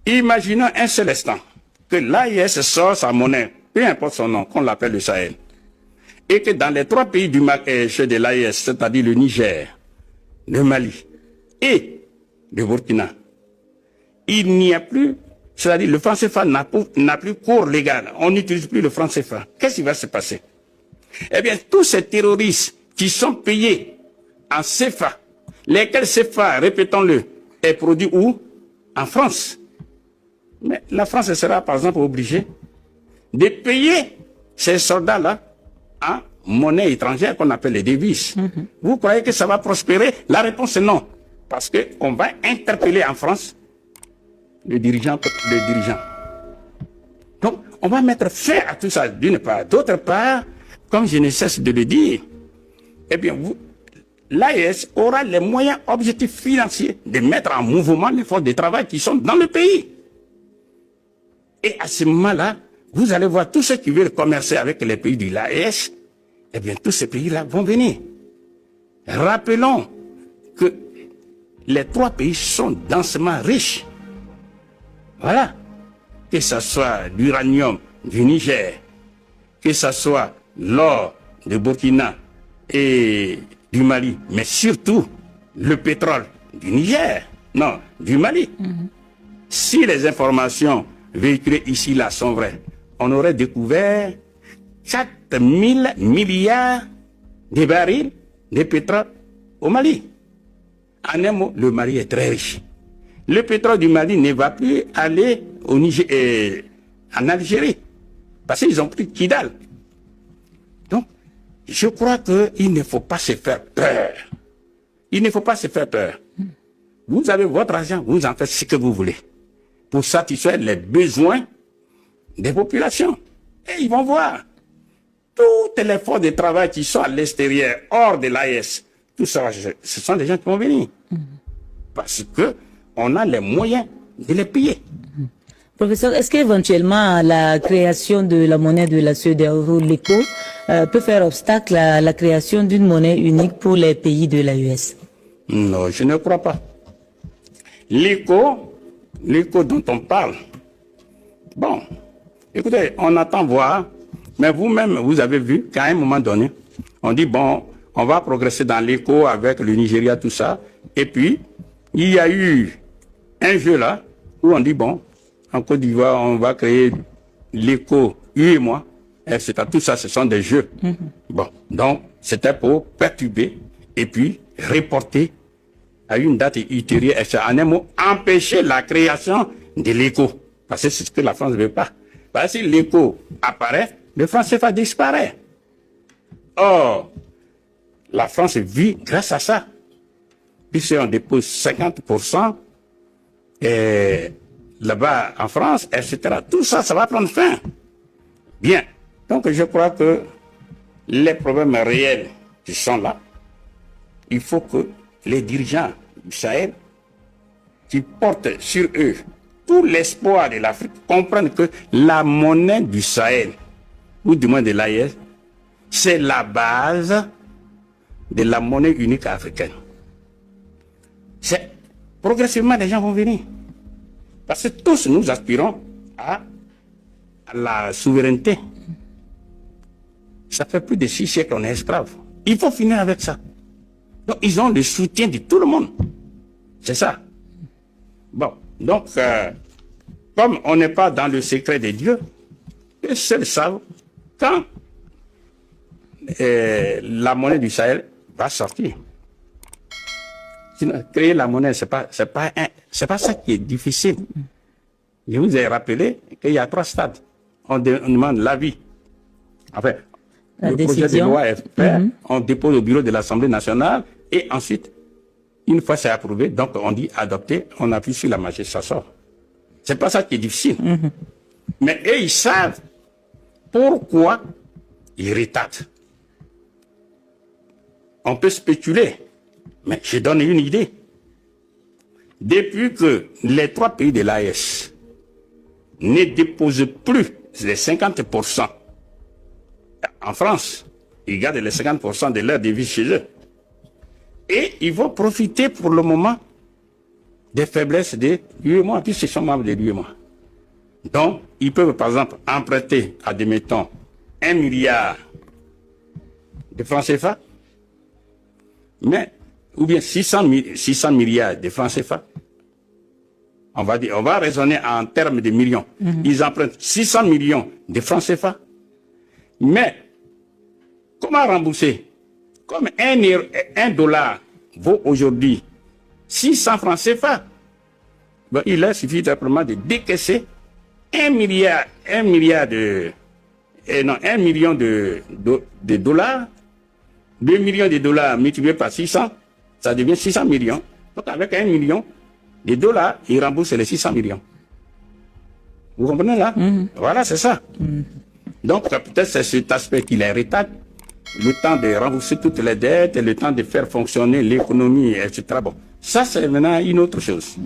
Imaginons un seul instant que l'AES sort sa monnaie, peu importe son nom, qu'on l'appelle le Sahel, et que dans les 3 pays de l'AES, c'est-à-dire le Niger, le Mali et le Burkina, il n'y a plus, c'est-à-dire le franc CFA n'a plus cours légal, on n'utilise plus le franc CFA. Qu'est-ce qui va se passer? Eh bien, tous ces terroristes qui sont payés en CFA, lesquels CFA, répétons-le, est produit où? En France. Mais la France sera par exemple obligée de payer ces soldats-là en monnaie étrangère qu'on appelle les devises. Vous croyez que ça va prospérer? La réponse est non. Parce qu'on va interpeller en France le dirigeant. Donc, on va mettre fin à tout ça d'une part. D'autre part, comme je ne cesse de le dire, eh bien, l'AES aura les moyens objectifs financiers de mettre en mouvement les forces de travail qui sont dans le pays. Et à ce moment-là, vous allez voir tous ceux qui veulent commercer avec les pays de l'AES, eh bien, tous ces pays-là vont venir. Rappelons que les 3 pays sont densément riches. Voilà. Que ce soit l'uranium du Niger, que ce soit l'or de Burkina et du Mali, mais surtout le pétrole du Niger, non, du Mali. Si les informations véhiculées ici-là sont vraies, on aurait découvert 4 000 milliards de barils de pétrole au Mali. En un mot, le Mali est très riche. Le pétrole du Mali ne va plus aller au Niger, en Algérie, parce qu'ils ont pris Kidal. Donc, je crois qu'il ne faut pas se faire peur. Il ne faut pas se faire peur. Vous avez votre argent, vous en faites ce que vous voulez, pour satisfaire les besoins des populations. Et ils vont voir. Toutes les forces de travail qui sont à l'extérieur, hors de l'AES, tout ça, ce sont des gens qui vont venir. Parce qu'on a les moyens de les payer. Professeur, est-ce qu'éventuellement la création de la monnaie de la CEDEAO, l'ECO, peut faire obstacle à la création d'une monnaie unique pour les pays de l'AES? Non, je ne crois pas. L'ECO dont on parle, bon, écoutez, on attend voir, mais vous-même, vous avez vu qu'à un moment donné, on dit, bon, on va progresser dans l'ECO avec le Nigeria, tout ça, et puis, il y a eu un jeu là, où on dit, bon, en Côte d'Ivoire, on va créer l'ECO, UEMOA, etc. Tout ça, ce sont des jeux. Bon, donc, c'était pour perturber et puis reporter à une date ultérieure, etc. En un mot, empêcher la création de l'ECO. Parce que c'est ce que la France ne veut pas. Parce que si l'ECO apparaît, le franc CFA disparaît. Or, la France vit grâce à ça. Puisqu'on dépose 50%, et là-bas en France, etc. Tout ça, ça va prendre fin. Bien. Donc je crois que les problèmes réels qui sont là, il faut que les dirigeants du Sahel, qui portent sur eux tout l'espoir de l'Afrique, comprennent que la monnaie du Sahel, ou du moins de l'AES, c'est la base de la monnaie unique africaine. Progressivement, les gens vont venir. Parce que tous nous aspirons à la souveraineté. Ça fait plus de 6 siècles qu'on est esclaves. Il faut finir avec ça. Donc, ils ont le soutien de tout le monde. C'est ça. Bon, donc, comme on n'est pas dans le secret de Dieu, eux seuls savent quand la monnaie du Sahel va sortir. Sinon, créer la monnaie, c'est pas ça qui est difficile. Je vous ai rappelé qu'il y a 3 stades. On demande l'avis. Enfin, le projet de loi est fait, on dépose au bureau de l'Assemblée nationale et ensuite, une fois c'est approuvé, donc on dit adopter, on appuie sur la machine, ça sort. C'est pas ça qui est difficile. Mais eux, ils savent pourquoi ils retardent. On peut spéculer. Mais je donne une idée. Depuis que les 3 pays de l'AES ne déposent plus les 50% en France, ils gardent les 50% de leur devise chez eux. Et ils vont profiter pour le moment des faiblesses de l'UEMOA, puisqu'ils sont membres de l'UEMOA. Donc, ils peuvent, par exemple, emprunter, admettons, 1 milliard de francs CFA, mais, ou bien 600 milliards de francs CFA. On va raisonner en termes de millions. Ils empruntent 600 millions de francs CFA. Mais, comment rembourser? Comme un dollar vaut aujourd'hui 600 francs CFA, ben, il leur suffit simplement de décaisser 1 million de dollars, 2 millions de dollars multipliés par 600, ça devient 600 millions. Donc avec 1 million de dollars, ils remboursent les 600 millions. Vous comprenez là? Voilà, c'est ça. Donc peut-être c'est cet aspect qui les retarde, le temps de rembourser toutes les dettes, le temps de faire fonctionner l'économie, etc. Bon, ça c'est maintenant une autre chose.